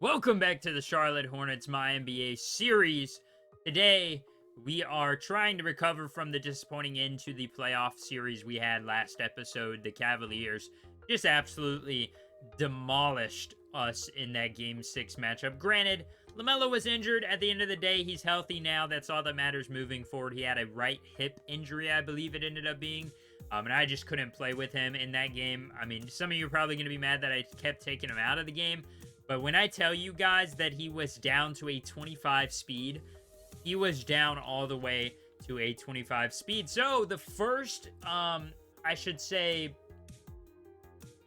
Welcome back to the Charlotte Hornets MyNBA series. Today, we are trying to recover from the disappointing end to the playoff series we had last episode. The Cavaliers just absolutely demolished us in that Game 6 matchup. Granted, LaMelo was injured. At the end of the day, he's healthy now. That's all that matters moving forward. He had a right hip injury, I believe it ended up being. And I just couldn't play with him in that game. I mean, some of you are probably going to be mad that I kept taking him out of the game. But when I tell you guys that he was down to a 25 speed, he was down all the way to a 25 speed. So the first, I should say,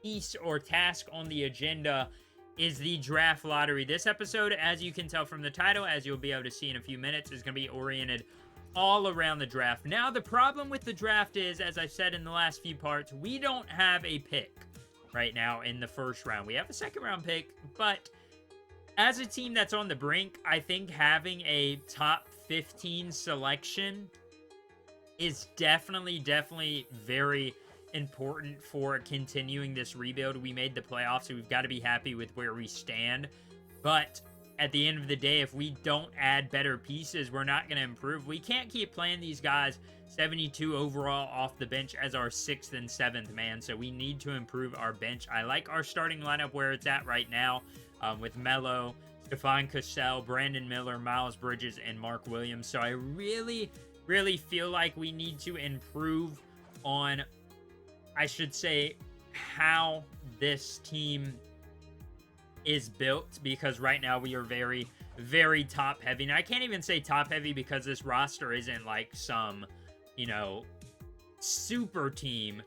piece or task on the agenda is the draft lottery. This episode, as you can tell from the title, as you'll be able to see in a few minutes, is going to be oriented all around the draft. Now, the problem with the draft is, as I've said in the last few parts, we don't have a pick right now in the first round. We have a second round pick, but as a team that's on the brink, I think having a top 15 selection is definitely very important for continuing this rebuild. We made the playoffs, so we've got to be happy with where we stand. But at the end of the day, if we don't add better pieces, we're not going to improve. We can't keep playing these guys 72 overall off the bench as our 6th and 7th man, so we need to improve our bench. I like our starting lineup where it's at right now, with Melo, Stephon Cassell, Brandon Miller, Miles Bridges, and Mark Williams. So I really feel like we need to improve on, I should say, how this team is built, because right now we are very top heavy. Now I can't even say top heavy because this roster isn't like some, super team.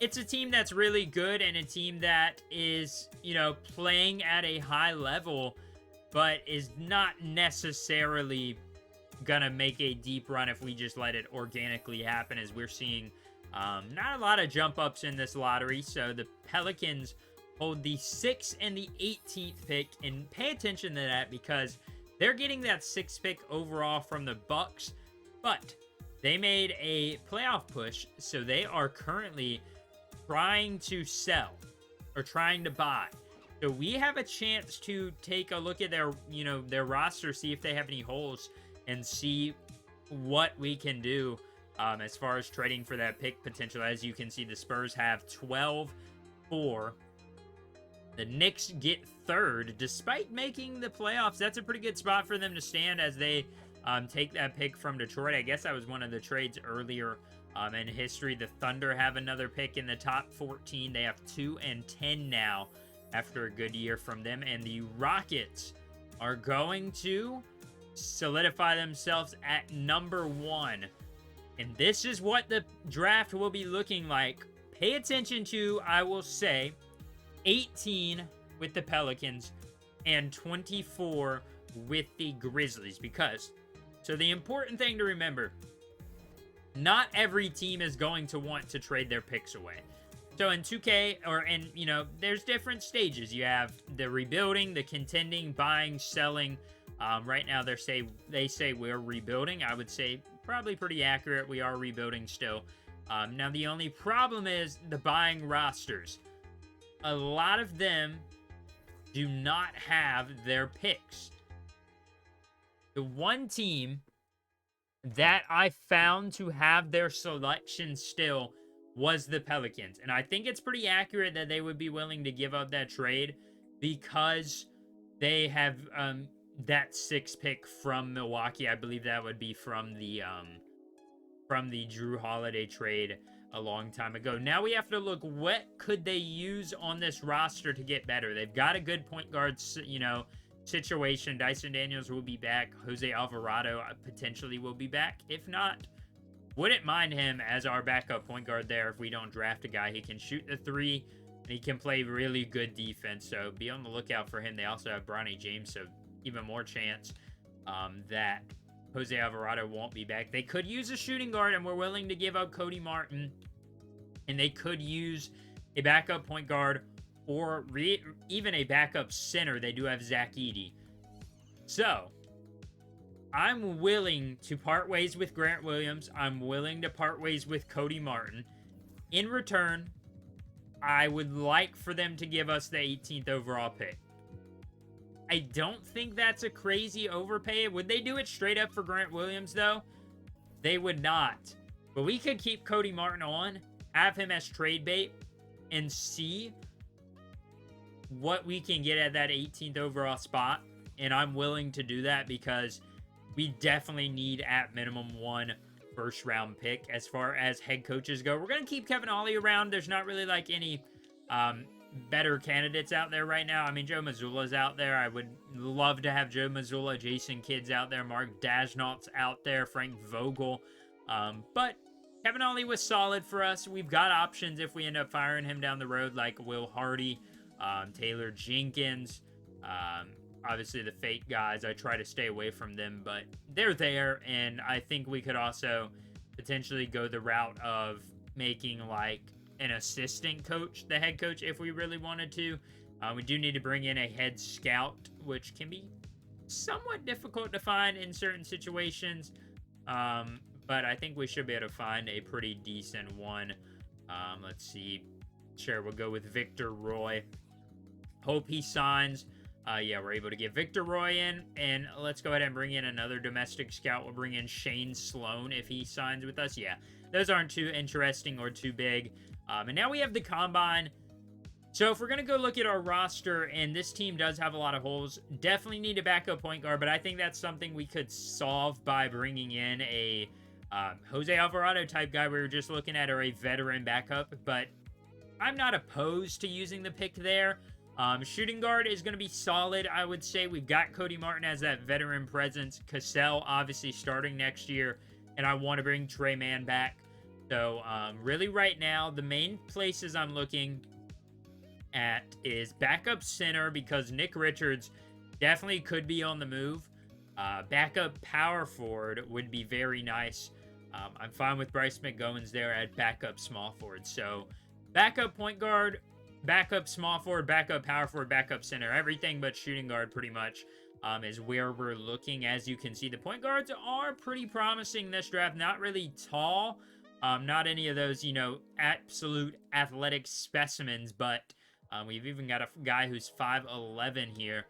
It's a team that's really good and a team that is, playing at a high level, but is not necessarily gonna make a deep run if we just let it organically happen, as we're seeing not a lot of jump ups in this lottery. So the Pelicans hold the 6th and the 18th pick, and pay attention to that because they're getting that 6th pick overall from the Bucks, but they made a playoff push, so they are currently trying to sell or trying to buy. So we have a chance to take a look at their, their roster, see if they have any holes, and see what we can do as far as trading for that pick potential. As you can see, the Spurs have 12-4. The Knicks get 3rd, despite making the playoffs. That's a pretty good spot for them to stand as they take that pick from Detroit. I guess that was one of the trades earlier in history. The Thunder have another pick in the top 14. They have 2 and 10 now after a good year from them. And the Rockets are going to solidify themselves at number 1. And this is what the draft will be looking like. Pay attention to, I will say, 18 with the Pelicans and 24 with the Grizzlies, because, so the important thing to remember, not every team is going to want to trade their picks away. So in 2K, there's different stages. You have the rebuilding, the contending, buying, selling. Right now they say we're rebuilding. I would say probably pretty accurate. We are rebuilding still. Now the only problem is the buying rosters. A lot of them do not have their picks. The one team that I found to have their selection still was the Pelicans. And I think it's pretty accurate that they would be willing to give up that trade because they have that 6th pick from Milwaukee. I believe that would be from the Drew Holiday trade a long time ago. Now we have to look, what could they use on this roster to get better? They've got a good point guard, situation. Dyson Daniels will be back. Jose Alvarado potentially will be back. If not, wouldn't mind him as our backup point guard there if we don't draft a guy. He can shoot the 3, and he can play really good defense, so be on the lookout for him. They also have Bronny James, so even more chance that Jose Alvarado won't be back. They could use a shooting guard, and we're willing to give up Cody Martin. And they could use a backup point guard or even a backup center. They do have Zach Edey. So, I'm willing to part ways with Grant Williams. I'm willing to part ways with Cody Martin. In return, I would like for them to give us the 18th overall pick. I don't think that's a crazy overpay. Would they do it straight up for Grant Williams, though? They would not. But we could keep Cody Martin on, have him as trade bait, and see what we can get at that 18th overall spot. And I'm willing to do that because we definitely need at minimum one first round pick as far as head coaches go. We're going to keep Kevin Ollie around. There's not really like any better candidates out there right now. I mean, Joe Mazzulla's out there. I would love to have Joe Mazzulla, Jason Kidd's out there, Mark Daigneault's out there, Frank Vogel. But Kevin Ollie was solid for us. We've got options if we end up firing him down the road, like Will Hardy, Taylor Jenkins, obviously the fake guys. I try to stay away from them, but they're there, and I think we could also potentially go the route of making like an assistant coach the head coach if we really wanted to. We do need to bring in a head scout, which can be somewhat difficult to find in certain situations, but I think we should be able to find a pretty decent one. Let's see. Sure, we'll go with Victor Roy. Hope he signs. Yeah, we're able to get Victor Roy in, and let's go ahead and bring in another domestic scout. We'll bring in Shane Sloan if he signs with us. Yeah, those aren't too interesting or too big. And now we have the Combine. So if we're going to go look at our roster, and this team does have a lot of holes, definitely need a backup point guard, but I think that's something we could solve by bringing in a Jose Alvarado type guy we were just looking at, or a veteran backup, but I'm not opposed to using the pick there. Shooting guard is going to be solid, I would say. We've got Cody Martin as that veteran presence. Cassell, obviously, starting next year. And I want to bring Trey Mann back. So, really right now, the main places I'm looking at is backup center, because Nick Richards definitely could be on the move. Backup power forward would be very nice. I'm fine with Bryce McGowan's there at backup small forward. So, backup point guard, backup small forward, backup power forward, backup center. Everything but shooting guard pretty much is where we're looking. As you can see, the point guards are pretty promising this draft. Not really tall. Not any of those, you know, absolute athletic specimens. But we've even got a guy who's 5'11" here.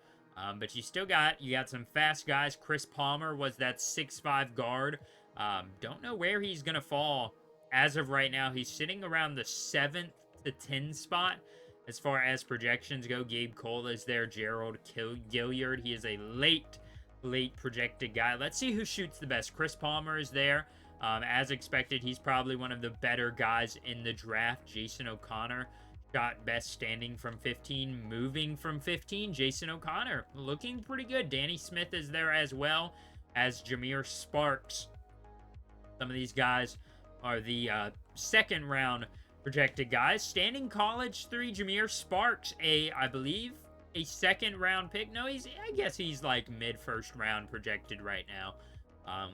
But you got some fast guys. Chris Palmer was that 6'5" guard. Don't know where he's going to fall as of right now. He's sitting around the 7th to 10 spot as far as projections go. Gabe Cole is there. Gerald Gilliard. He is a late projected guy. Let's see who shoots the best. Chris Palmer is there. As expected, he's probably one of the better guys in the draft. Jason O'Connor shot best standing from 15, moving from 15. Jason O'Connor looking pretty good. Danny Smith is there as well as Jameer Sparks. Some of these guys are the second round projected guys. Standing college 3, Jameer Sparks, I believe a second round pick. No, I guess he's like mid first round projected right now.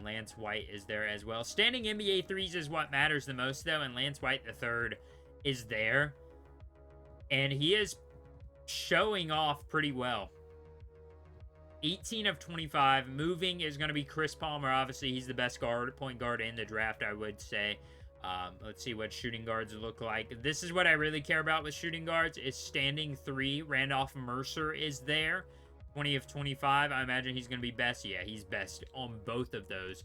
Lance White is there as well. Standing NBA 3s is what matters the most, though, and Lance White the third is there, and he is showing off pretty well. 18 of 25. Moving is going to be Chris Palmer. Obviously, he's the best point guard in the draft, I would say. Let's see what shooting guards look like. This is what I really care about with shooting guards, is standing 3. Randolph Mercer is there. 20 of 25. I imagine he's going to be best. Yeah, he's best on both of those.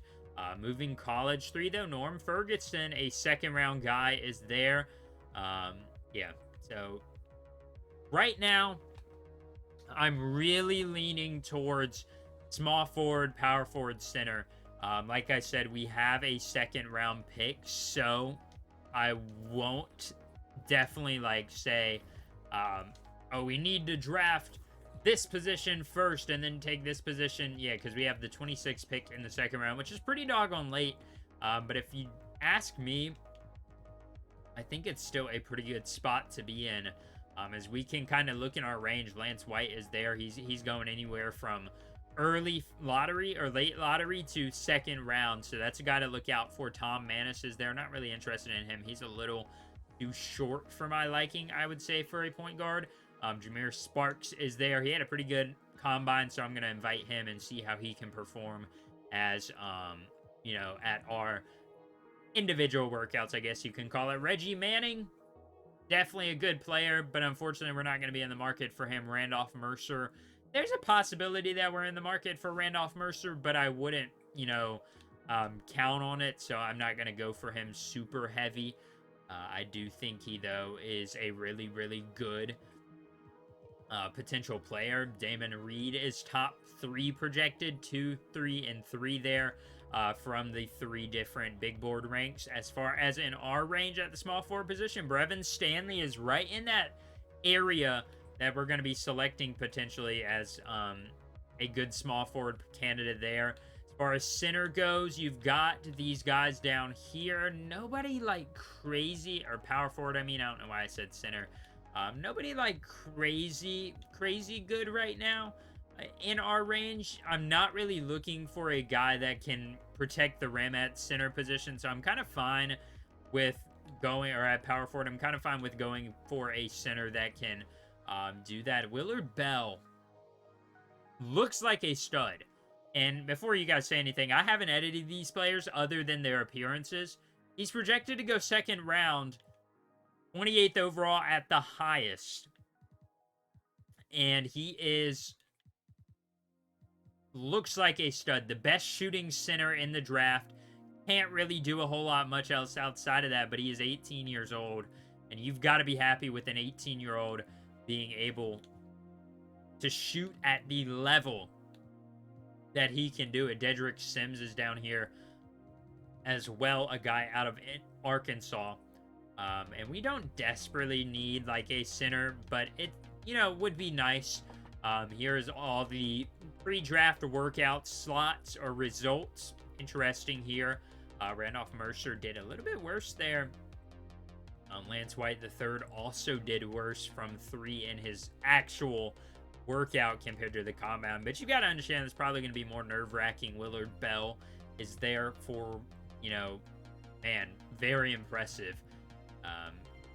Moving college 3, though, Norm Ferguson, a second round guy, is there. Yeah, so right now, I'm really leaning towards small forward, power forward, center. Like I said, we have a second round pick, so I won't definitely say, oh, we need to draft this position first and then take this position. Yeah, because we have the 26th pick in the second round, which is pretty doggone late. But if you ask me, I think it's still a pretty good spot to be in. As we can kind of look in our range, Lance White is there. He's going anywhere from early lottery or late lottery to second round. So that's a guy to look out for. Tom Manis is there. Not really interested in him. He's a little too short for my liking, I would say, for a point guard. Jameer Sparks is there. He had a pretty good combine, so I'm going to invite him and see how he can perform as, you know, at our individual workouts, I guess you can call it. Reggie Manning, definitely a good player, but unfortunately we're not going to be in the market for him. Randolph Mercer there's a possibility that we're in the market for Randolph Mercer, but I wouldn't, count on it. So I'm not going to go for him super heavy. I do think he, though, is a really, really good potential player. Damon Reed is top 3 projected, 2, 3, and 3 there from the 3 different big board ranks. As far as in our range at the small forward position, Brevin Stanley is right in that area that we're going to be selecting potentially as a good small forward candidate there. As far as center goes, you've got these guys down here. Nobody like crazy, or power forward, I mean, I don't know why I said center. Nobody like crazy good right now in our range. I'm not really looking for a guy that can protect the rim at center position, so I'm kind of fine with going, or at power forward, I'm kind of fine with going for a center that can do that. Willard Bell looks like a stud. And before you guys say anything, I haven't edited these players other than their appearances. He's projected to go second round, 28th overall at the highest. And he looks like a stud. The best shooting center in the draft. Can't really do a whole lot much else outside of that, but he is 18 years old. And you've got to be happy with an 18-year-old being able to shoot at the level that he can do it. Dedrick Sims is down here as well, a guy out of Arkansas. And we don't desperately need like a center, but it, would be nice. Here's all the pre-draft workout slots or results. Interesting here. Randolph Mercer did a little bit worse there. Lance White III also did worse from 3 in his actual workout compared to the combine. But you got to understand it's probably going to be more nerve-wracking. Willard Bell is there for, very impressive.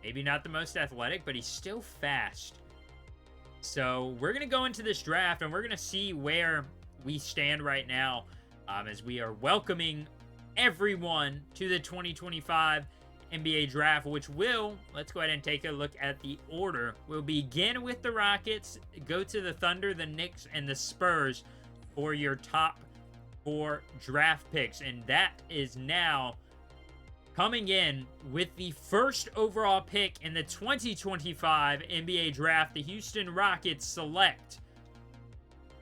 Maybe not the most athletic, but he's still fast. So we're going to go into this draft, and we're going to see where we stand right now as we are welcoming everyone to the 2025 NBA draft, which let's go ahead and take a look at the order. We'll begin with the Rockets, go to the Thunder, the Knicks, and the Spurs for your top 4 draft picks. And that is now coming in with the first overall pick in the 2025 NBA draft. The Houston Rockets select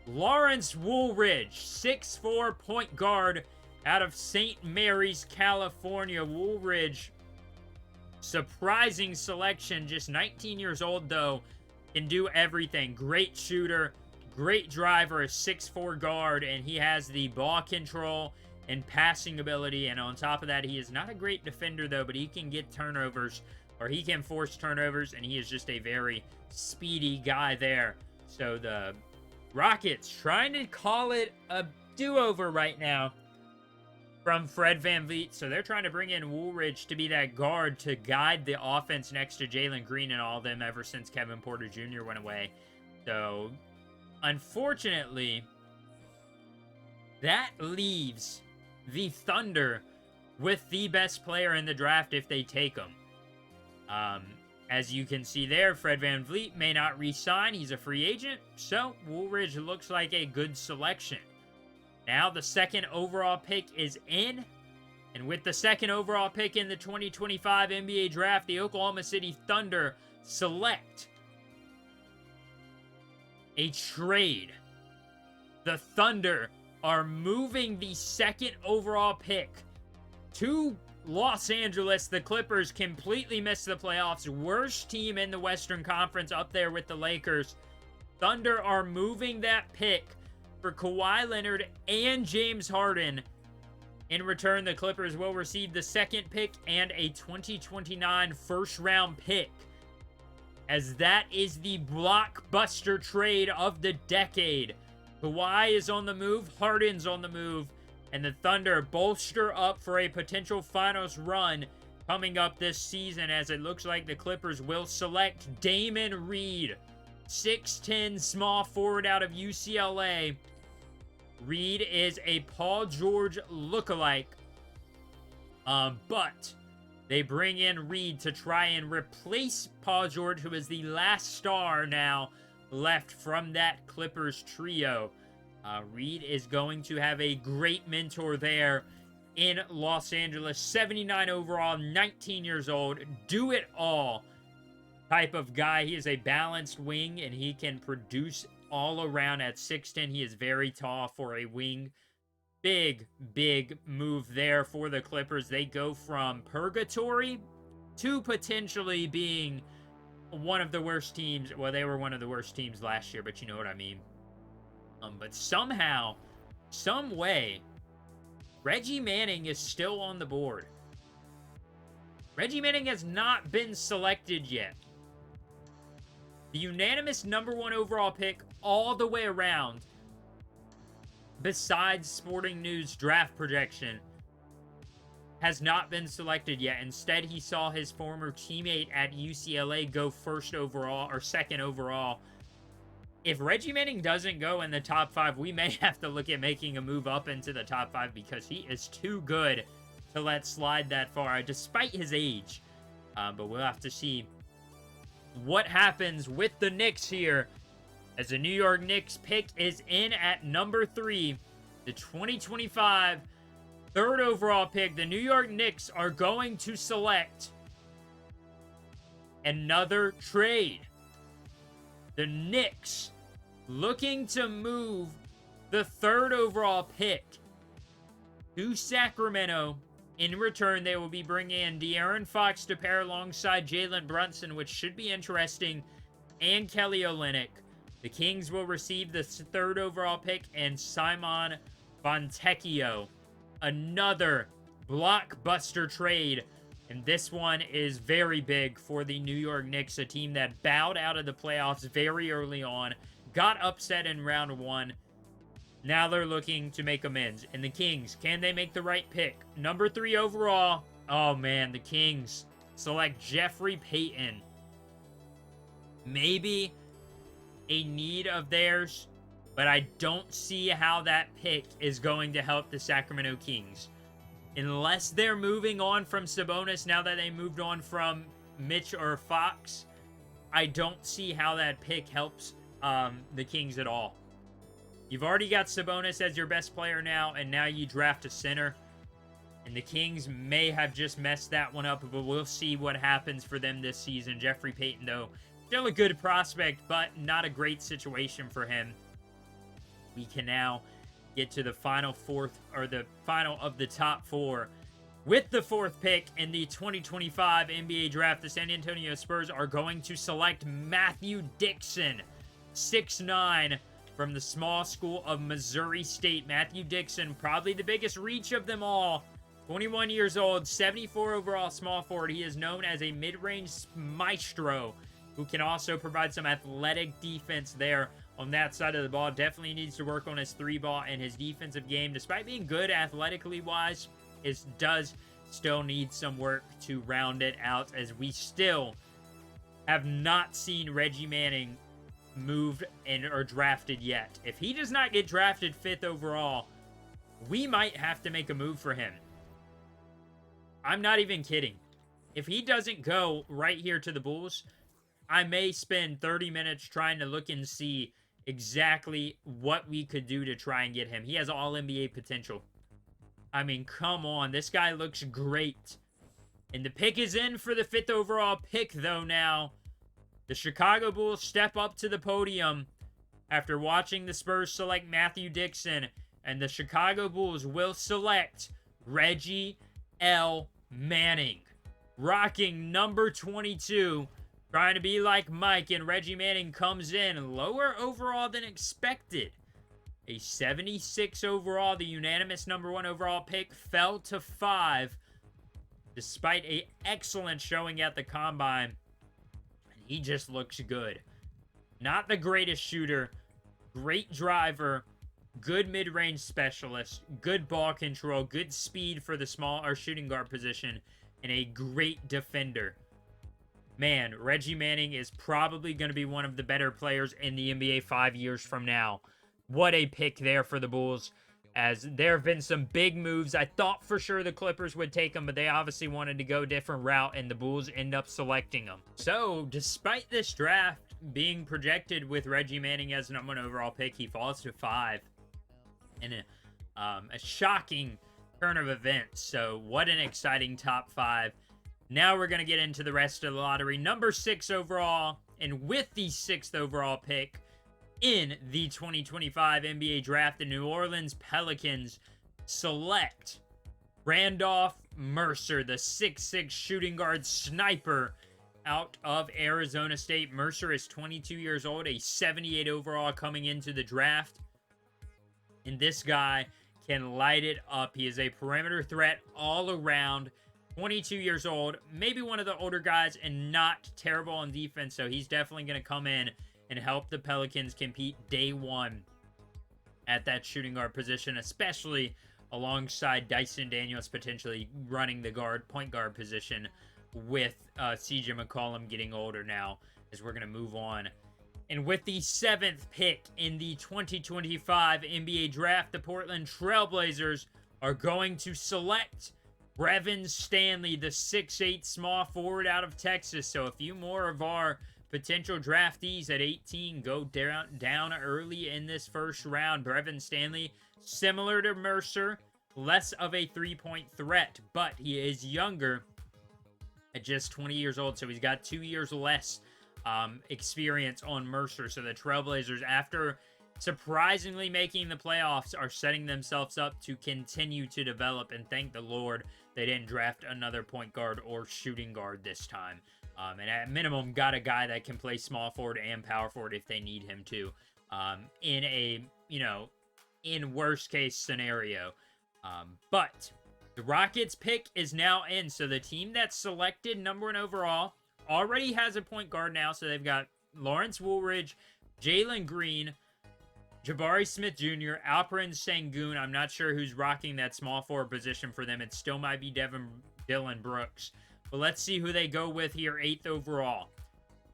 Lawrence Woolridge, 6'4" point guard out of St. Mary's, California. Woolridge, surprising selection, just 19 years old though, can do everything. Great shooter, great driver, a 6'4" guard, and he has the ball control and passing ability, and on top of that, he is not a great defender though, but he can get turnovers, or he can force turnovers, and he is just a very speedy guy there. So the Rockets trying to call it a do-over right now from Fred VanVleet. So they're trying to bring in Woolridge to be that guard to guide the offense next to Jalen Green and all of them ever since Kevin Porter Jr. went away. So unfortunately, that leaves the Thunder with the best player in the draft if they take him. As you can see there, Fred VanVleet may not re-sign. He's a free agent, so Woolridge looks like a good selection. Now the second overall pick is in, and with the second overall pick in the 2025 NBA draft, the Oklahoma City Thunder select a trade. The Thunder are moving the second overall pick to Los Angeles. The Clippers completely missed the playoffs. Worst team in the Western Conference, up there with the Lakers. Thunder are moving that pick for Kawhi Leonard and James Harden. In return, the Clippers will receive the second pick and a 2029 first-round pick, as that is the blockbuster trade of the decade. Kawhi is on the move, Harden's on the move, and the Thunder bolster up for a potential finals run coming up this season, as it looks like the Clippers will select Damon Reed, 6'10" small forward out of UCLA. Reed is a Paul George lookalike, but they bring in Reed to try and replace Paul George, who is the last star now left from that Clippers trio. Reed is going to have a great mentor there in Los Angeles. 79 overall, 19 years old, do it all type of guy. He is a balanced wing, and he can produce all around at 6'10". He is very tall for a wing. Big, big move there for the Clippers. They go from purgatory to potentially being one of the worst teams. Well, they were one of the worst teams last year, but you know what I mean. But somehow, some way, Reggie Manning is still on the board. Reggie Manning has not been selected yet. The unanimous #1 overall pick all the way around, besides Sporting News draft projection, has not been selected yet. Instead, he saw his former teammate at UCLA go first overall or second overall. If Reggie Manning doesn't go in the top 5, we may have to look at making a move up into the top 5 because he is too good to let slide that far, despite his age. But we'll have to see what happens with the Knicks here, as the New York Knicks pick is in at #3, the 2025 3rd overall pick. The New York Knicks are going to select another trade. The Knicks looking to move the 3rd overall pick to Sacramento. In return, they will be bringing in De'Aaron Fox to pair alongside Jalen Brunson, which should be interesting, and Kelly Olynyk. The Kings will receive the 3rd overall pick and Simon Fontecchio. Another blockbuster trade, and this one is very big for the New York Knicks, a team that bowed out of the playoffs very early on, got upset in round 1. Now they're looking to make amends. And the Kings, can they make the right pick? #3 overall. Oh man, the Kings select Jeffrey Payton. Maybe a need of theirs, but I don't see how that pick is going to help the Sacramento Kings. Unless they're moving on from Sabonis now that they moved on from Mitch or Fox, I don't see how that pick helps the Kings at all. You've already got Sabonis as your best player now, and now you draft a center. And the Kings may have just messed that one up, but we'll see what happens for them this season. Jeffrey Payton, though, still a good prospect, but not a great situation for him. We can now get to the final final of the top 4. With the 4th pick in the 2025 NBA draft, the San Antonio Spurs are going to select Matthew Dixon, 6'9", from the small school of Missouri State. Matthew Dixon, probably the biggest reach of them all. 21 years old, 74 overall small forward. He is known as a mid-range maestro who can also provide some athletic defense there on that side of the ball. Definitely needs to work on his 3-ball and his defensive game. Despite being good athletically wise, it does still need some work to round it out, as we still have not seen Reggie Manning moved or drafted yet. If he does not get drafted 5th overall, we might have to make a move for him. I'm not even kidding. If he doesn't go right here to the Bulls, I may spend 30 minutes trying to look and see exactly what we could do to try and get him. He has all NBA potential. I mean, come on. This guy looks great. And the pick is in for the 5th overall pick, though, now. The Chicago Bulls step up to the podium after watching the Spurs select Matthew Dixon, and the Chicago Bulls will select Reggie L. Manning, rocking #22, trying to be like Mike, and Reggie Manning comes in lower overall than expected. A 76 overall, the unanimous #1 overall pick fell to 5, despite an excellent showing at the Combine. He just looks good. Not the greatest shooter, great driver, good mid-range specialist, good ball control, good speed for the small or shooting guard position, and a great defender. Man, Reggie Manning is probably going to be one of the better players in the NBA 5 years from now. What a pick there for the Bulls. as there have been some big moves. I thought for sure the Clippers would take him, but they obviously wanted to go a different route, and the Bulls end up selecting him. So, despite this draft being projected with Reggie Manning as the #1 overall pick, he falls to 5 in a shocking turn of events. So, what an exciting top 5. Now we're going to get into the rest of the lottery. Number 6 overall, and with the 6th overall pick in the 2025 NBA draft, the New Orleans Pelicans select Randolph Mercer, the 6'6 shooting guard sniper out of Arizona State. Mercer is 22 years old, a 78 overall coming into the draft. And this guy can light it up. He is a perimeter threat all around. 22 years old, maybe one of the older guys, and not terrible on defense. So he's definitely going to come in and help the Pelicans compete day one at that shooting guard position, especially alongside Dyson Daniels potentially running the point guard position with CJ McCollum getting older now, as we're going to move on. And with the 7th pick in the 2025 NBA draft, the Portland Trailblazers are going to select Brevin Stanley, the 6'8 small forward out of Texas. So a few more of our potential draftees at 18 go down early in this first round. Brevin Stanley, similar to Mercer, less of a three-point threat, but he is younger at just 20 years old, so he's got 2 years less experience on Mercer. So the Trailblazers, after surprisingly making the playoffs, are setting themselves up to continue to develop, and thank the Lord they didn't draft another point guard or shooting guard this time. And at minimum, got a guy that can play small forward and power forward if they need him to, in a, in worst case scenario. But the Rockets pick is now in. So the team that selected #1 overall already has a point guard now. So they've got Lawrence Woolridge, Jalen Green, Jabari Smith Jr., Alperen Sengun. I'm not sure who's rocking that small forward position for them. It still might be Dillon Brooks. But let's see who they go with here, 8th overall,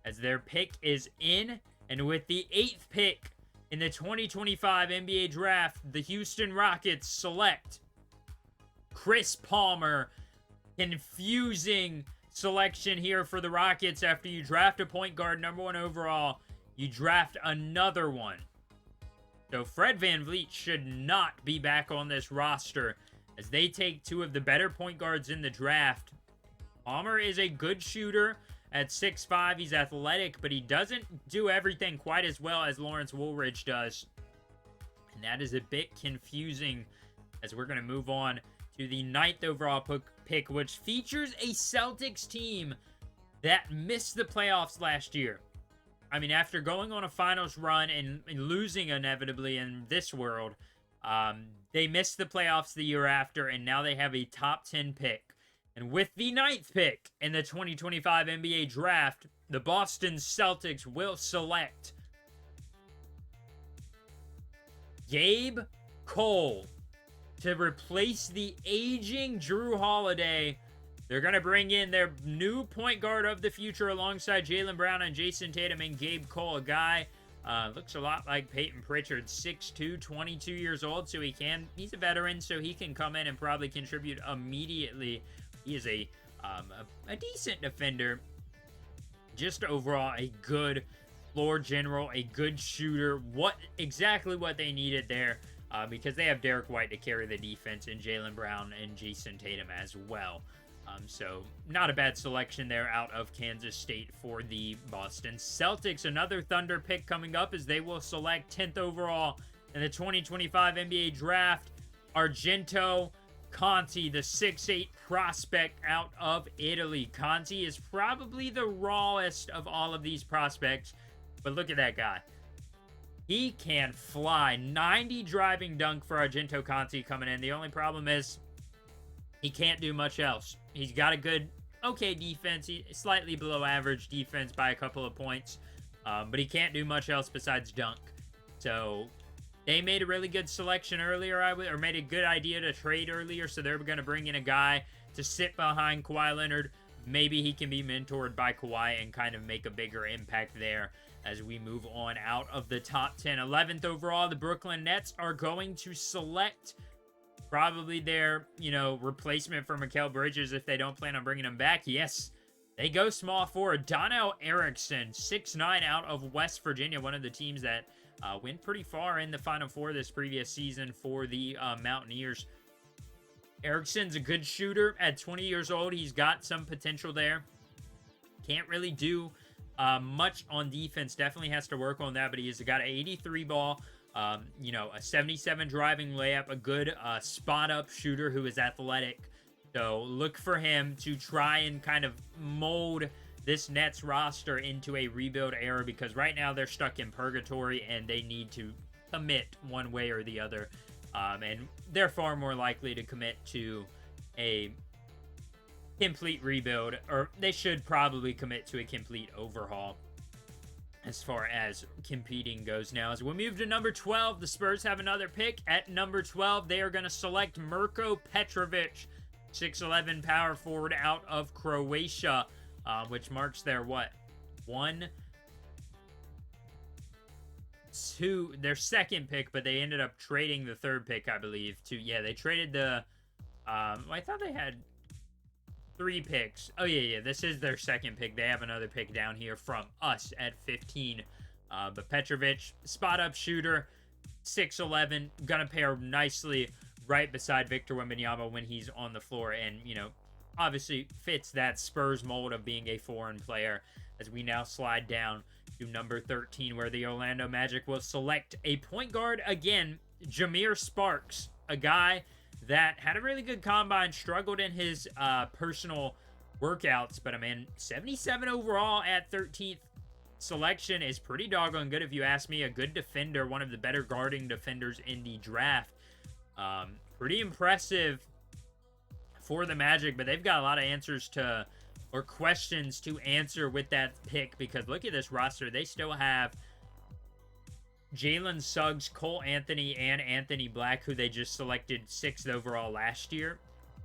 as their pick is in. And with the 8th pick in the 2025 NBA draft, the Houston Rockets select Chris Palmer. Confusing selection here for the Rockets. After you draft a point guard, #1 overall, you draft another one. So Fred VanVleet should not be back on this roster, as they take 2 of the better point guards in the draft. Palmer is a good shooter at 6'5". He's athletic, but he doesn't do everything quite as well as Lawrence Woolridge does. And that is a bit confusing, as we're going to move on to the 9th overall pick, which features a Celtics team that missed the playoffs last year. I mean, after going on a finals run and losing inevitably in this world, they missed the playoffs the year after, and now they have a top 10 pick. And with the 9th pick in the 2025 NBA draft, the Boston Celtics will select Gabe Cole to replace the aging Drew Holiday. They're going to bring in their new point guard of the future alongside Jaylen Brown and Jason Tatum, and Gabe Cole, a guy looks a lot like Peyton Pritchard, 6'2", 22 years old, so he's a veteran, so he can come in and probably contribute immediately. He is a decent defender. Just overall a good floor general, a good shooter. Exactly what they needed there, because they have Derek White to carry the defense, and Jaylen Brown and Jason Tatum as well. So not a bad selection there out of Kansas State for the Boston Celtics. Another Thunder pick coming up, as they will select 10th overall in the 2025 NBA draft, Argento Conti, the 6'8 prospect out of Italy. Conti is probably the rawest of all of these prospects, but look at that guy. He can fly. 90 driving dunk for Argento Conti coming in. The only problem is he can't do much else. He's got a good, okay defense. Slightly below average defense by a couple of points, but he can't do much else besides dunk. So they made a really good selection earlier, or made a good idea to trade earlier, so they're going to bring in a guy to sit behind Kawhi Leonard. Maybe he can be mentored by Kawhi and kind of make a bigger impact there. as we move on out of the top 10. 11th overall, the Brooklyn Nets are going to select probably their, replacement for Mikal Bridges if they don't plan on bringing him back. Yes, they go small forward. Donnell Erickson, 6'9", out of West Virginia, one of the teams that went pretty far in the Final Four this previous season for the Mountaineers. Erickson's a good shooter. At 20 years old, he's got some potential there. Can't really do much on defense. Definitely has to work on that, but he's got an 83 ball, a 77 driving layup, a good spot-up shooter who is athletic. So look for him to try and kind of mold this Nets roster into a rebuild era, because right now they're stuck in purgatory and they need to commit one way or the other. And they're far more likely to commit to a complete rebuild, or they should probably commit to a complete overhaul as far as competing goes. Now, as we move to number 12, the Spurs have another pick. At number 12, they are going to select Mirko Petrovic, 6'11" power forward out of Croatia, which marks their, their second pick, but they ended up trading the third pick, I believe, they traded the, I thought they had 3 picks. Oh, yeah, this is their second pick. They have another pick down here from us at 15. But Petrovic, spot-up shooter, 6'11", gonna pair nicely right beside Victor Wembanyama when he's on the floor, and, obviously fits that Spurs mold of being a foreign player. As we now slide down to number 13, where the Orlando Magic will select a point guard again, Jameer Sparks, a guy that had a really good combine, struggled in his personal workouts, but 77 overall at 13th selection is pretty doggone good if you ask me. A good defender, one of the better guarding defenders in the draft. Pretty impressive for the Magic, but they've got a lot of questions to answer with that pick, because look at this roster. They still have Jalen Suggs, Cole Anthony, and Anthony Black, who they just selected 6th overall last year.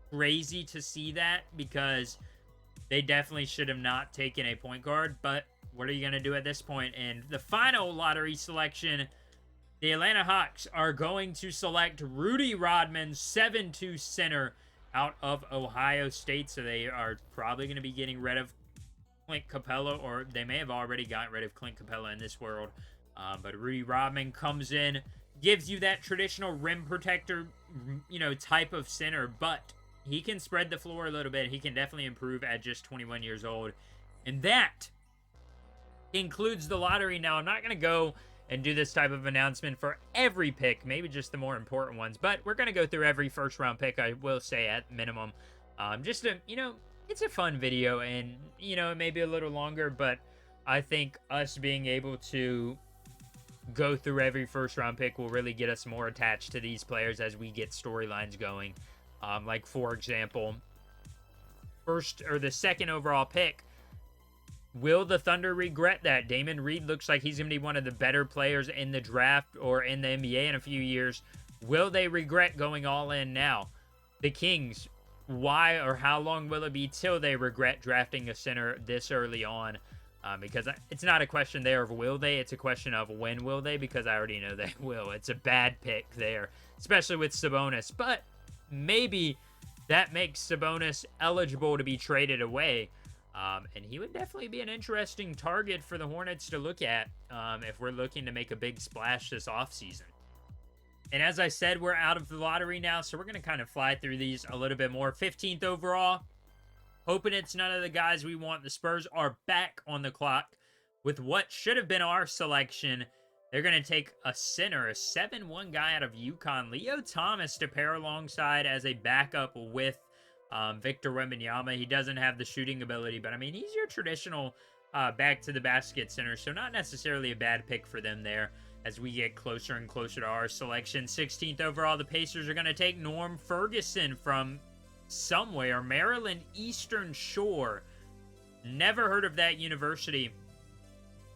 Crazy to see that, because they definitely should have not taken a point guard, but what are you going to do at this point? And the final lottery selection, the Atlanta Hawks are going to select Rudy Rodman, 7'2" center out of Ohio State. So they are probably going to be getting rid of Clint Capella, or they may have already gotten rid of Clint Capella in this world. But Rudy Rodman comes in, gives you that traditional rim protector, type of center, but he can spread the floor a little bit. He can definitely improve at just 21 years old. And that includes the lottery. Now, I'm not going to go and do this type of announcement for every pick, maybe just the more important ones, but we're going to go through every first round pick, I will say, at minimum. Just to, it's a fun video, and, it may be a little longer, but I think us being able to go through every first round pick will really get us more attached to these players as we get storylines going. Like, for example, the second overall pick, will the Thunder regret that? Damon Reed looks like he's going to be one of the better players in the draft or in the NBA in a few years. Will they regret going all in now? The Kings, why or how long will it be till they regret drafting a center this early on? Because it's not a question there of will they, it's a question of when will they, because I already know they will. It's a bad pick there, especially with Sabonis. But maybe that makes Sabonis eligible to be traded away. And he would definitely be an interesting target for the Hornets to look at if we're looking to make a big splash this offseason. And as I said, we're out of the lottery now, so we're going to kind of fly through these a little bit more. 15th overall, hoping it's none of the guys we want. The Spurs are back on the clock with what should have been our selection. They're going to take a center, a 7'1" guy out of UConn, Leo Thomas, to pair alongside as a backup with Victor Wembanyama. He doesn't have the shooting ability, but he's your traditional back to the basket center, so not necessarily a bad pick for them there as we get closer and closer to our selection. 16th overall, the Pacers are going to take Norm Ferguson from somewhere, Maryland Eastern Shore. Never heard of that university,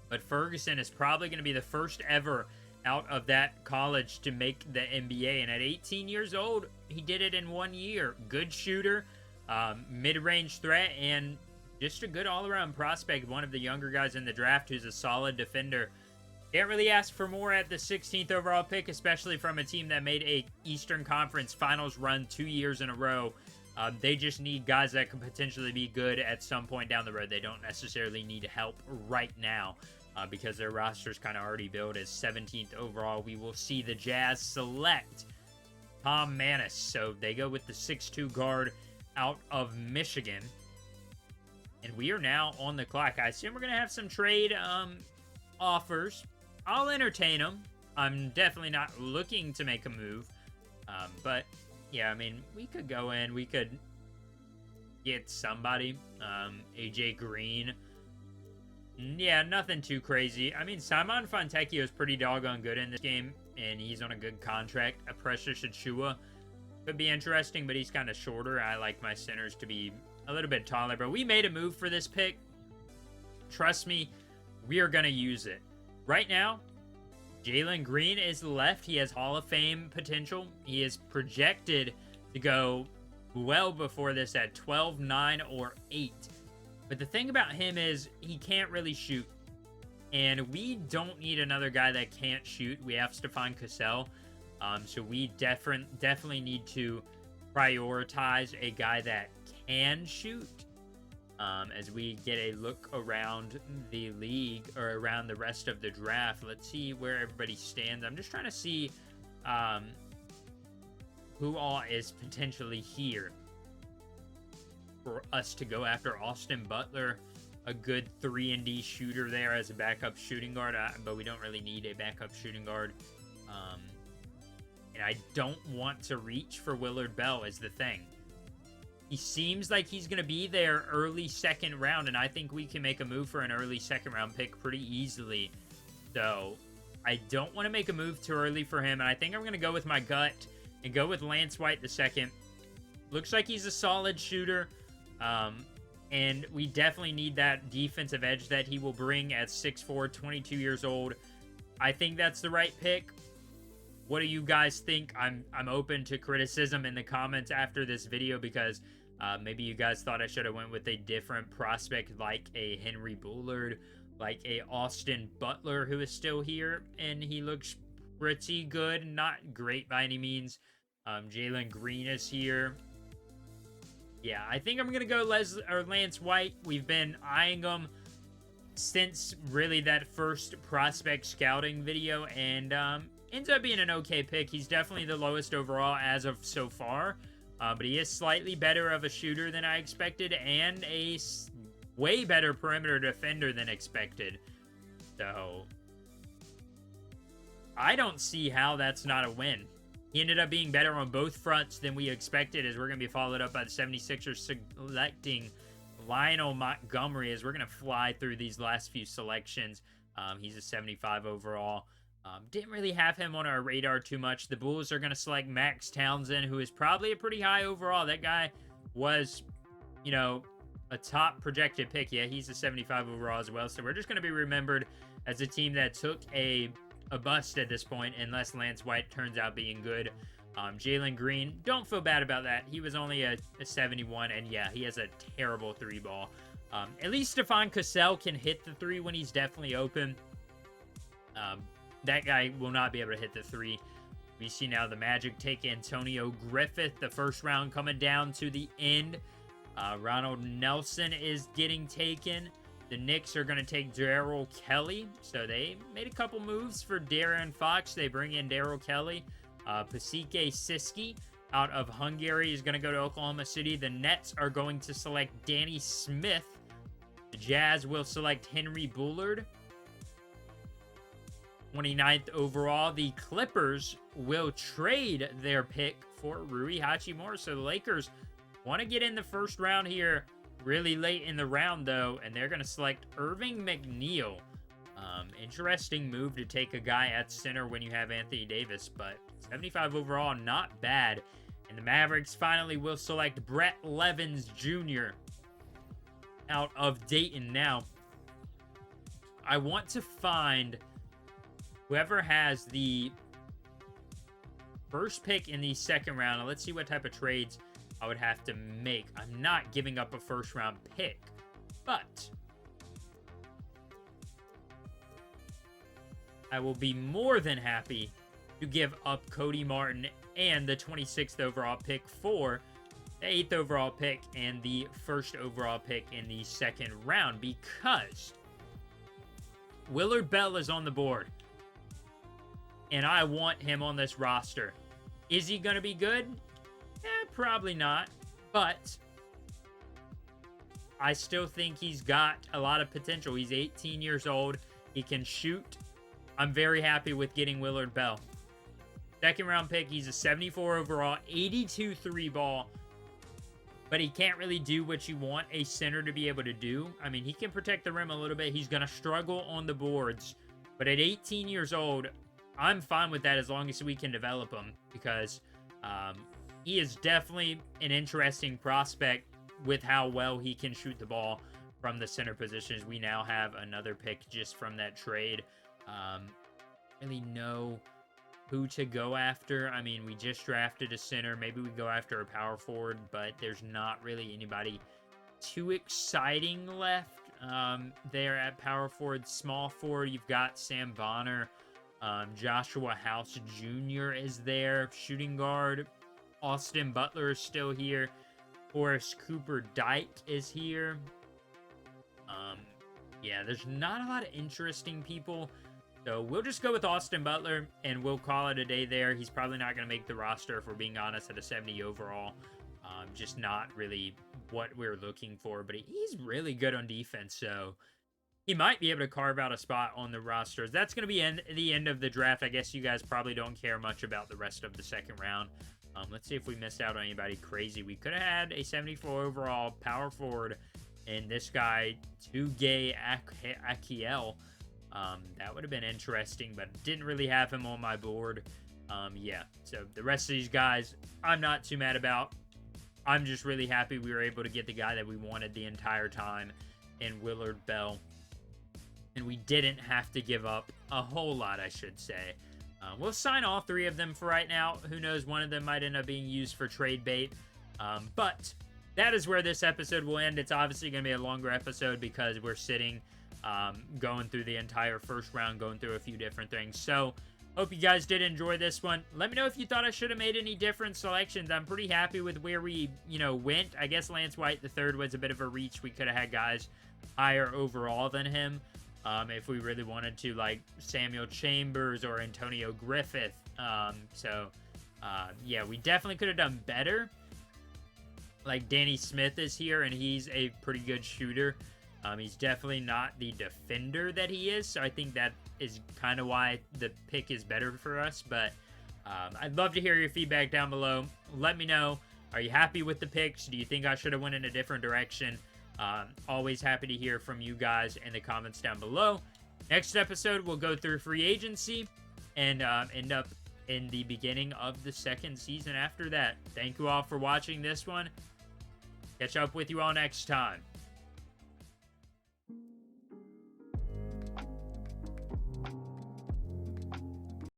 but Ferguson is probably going to be the first ever out of that college to make the NBA, and at 18 years old, he did it in 1 year. Good shooter, mid-range threat, and just a good all-around prospect, one of the younger guys in the draft who's a solid defender. Can't really ask for more at the 16th overall pick, especially from a team that made a Eastern Conference Finals run 2 years in a row. They just need guys that could potentially be good at some point down the road. They don't necessarily need help right now because their roster's kind of already built. As 17th overall, we will see the Jazz select Tom Manis. So they go with the 6'2 guard out of Michigan. And we are now on the clock. I assume we're going to have some trade offers. I'll entertain them. I'm definitely not looking to make a move. But, yeah, I mean, we could go in. We could get somebody. AJ Green. Yeah, nothing too crazy. I mean, Simon Fontecchio is pretty doggone good in this game, and he's on a good contract. A Precious Achua could be interesting, but he's kind of shorter. I like my centers to be a little bit taller, but we made a move for this pick. Trust me, we are going to use it. Right now, Jalen Green is left. He has Hall of Fame potential. He is projected to go well before this at 12, 9, or 8. But the thing about him is he can't really shoot. And we don't need another guy that can't shoot. We have Stefan Cassell. So we definitely need to prioritize a guy that can shoot. As we get a look around the league or around the rest of the draft, let's see where everybody stands. I'm just trying to see who all is potentially here for us to go after. Austin Butler, a good 3-and-D shooter there as a backup shooting guard, but we don't really need a backup shooting guard. And I don't want to reach for Willard Bell is the thing. He seems like he's going to be there early second round, and I think we can make a move for an early second round pick pretty easily. So I don't want to make a move too early for him, and I think I'm going to go with my gut and go with Lance White the second. Looks like he's a solid shooter, and we definitely need that defensive edge that he will bring at 6'4", 22 years old. I think that's the right pick. What do you guys think? I'm open to criticism in the comments after this video because maybe you guys thought I should have went with a different prospect like a Henry Bullard, like a Austin Butler who is still here and he looks pretty good, not great by any means. Jalen Green is here. Yeah, I think I'm gonna go Lance White. We've been eyeing him since really that first prospect scouting video, and ends up being an okay pick. He's definitely the lowest overall as of so far, but he is slightly better of a shooter than I expected and a way better perimeter defender than expected. So I don't see how that's not a win. He ended up being better on both fronts than we expected, as we're going to be followed up by the 76ers selecting Lionel Montgomery, as we're going to fly through these last few selections. He's a 75 overall. Didn't really have him on our radar too much. The Bulls are going to select Max Townsend, who is probably a pretty high overall. That guy was, you know, a top projected pick. Yeah, he's a 75 overall as well. So we're just going to be remembered as a team that took a bust at this point, unless Lance White turns out being good. Jalen Green, don't feel bad about that. He was only a 71, and yeah, he has a terrible 3-ball. At least Stefan Cassell can hit the 3 when he's definitely open. That guy will not be able to hit the 3. We see now the Magic take Antonio Griffith. The first round coming down to the end. Ronald Nelson is getting taken. The Knicks are going to take Daryl Kelly. So they made a couple moves for Darren Fox. They bring in Daryl Kelly. Pasike Siski out of Hungary is going to go to Oklahoma City. The Nets are going to select Danny Smith. The Jazz will select Henry Bullard. 29th overall. The Clippers will trade their pick for Rui Hachimura. So the Lakers want to get in the first round here really late in the round, though, and they're going to select Irving McNeil. Interesting move to take a guy at center when you have Anthony Davis, but 75 overall, not bad. And the Mavericks finally will select Brett Levens Jr. out of Dayton. Now, I want to find whoever has the first pick in the second round. Let's see what type of trades I would have to make. I'm not giving up a first round pick. But I will be more than happy to give up Cody Martin and the 26th overall pick for the 8th overall pick and the 1st overall pick in the 2nd round, because Willard Bell is on the board, and I want him on this roster. Is he going to be good? Probably not, but I still think he's got a lot of potential. He's 18 years old. He can shoot. I'm very happy with getting Willard Bell. 2nd round pick, he's a 74 overall, 82 3-ball, but he can't really do what you want a center to be able to do. I mean, he can protect the rim a little bit. He's going to struggle on the boards, but at 18 years old, I'm fine with that as long as we can develop him, because he is definitely an interesting prospect with how well he can shoot the ball from the center positions. We now have another pick just from that trade. Really know who to go after. I mean, we just drafted a center. Maybe we go after a power forward, but there's not really anybody too exciting left there at power forward. Small forward, you've got Sam Bonner. Joshua House Jr. is there. Shooting guard, Austin Butler is still here. Horace Cooper Dyke is here. Yeah, there's not a lot of interesting people. So we'll just go with Austin Butler, and we'll call it a day there. He's probably not going to make the roster, if we're being honest, at a 70 overall. Just not really what we're looking for. But he's really good on defense, so he might be able to carve out a spot on the rosters. That's going to be the end of the draft. I guess you guys probably don't care much about the rest of the 2nd round. Let's see if we missed out on anybody crazy. We could have had a 74 overall power forward and this guy, Tugay Akiel. That would have been interesting, but didn't really have him on my board. Yeah, so the rest of these guys, I'm not too mad about. I'm just really happy we were able to get the guy that we wanted the entire time in Willard Bell. And we didn't have to give up a whole lot, I should say. We'll sign all 3 of them for right now. Who knows, one of them might end up being used for trade bait. But that is where this episode will end. It's obviously going to be a longer episode because we're sitting, going through the entire 1st round, going through a few different things. So, hope you guys did enjoy this one. Let me know if you thought I should have made any different selections. I'm pretty happy with where we, went. I guess Lance White III was a bit of a reach. We could have had guys higher overall than him. If we really wanted to, like Samuel Chambers or Antonio Griffith. Yeah, we definitely could have done better. Like Danny Smith is here, and he's a pretty good shooter. He's definitely not the defender that he is, so I think that is kind of why the pick is better for us. But I'd love to hear your feedback down below. Let me know. Are you happy with the picks? Do you think I should have went in a different direction? Always happy to hear from you guys in the comments down below. Next episode, we'll go through free agency and end up in the beginning of the 2nd season after that. Thank you all for watching this one. Catch up with you all next time.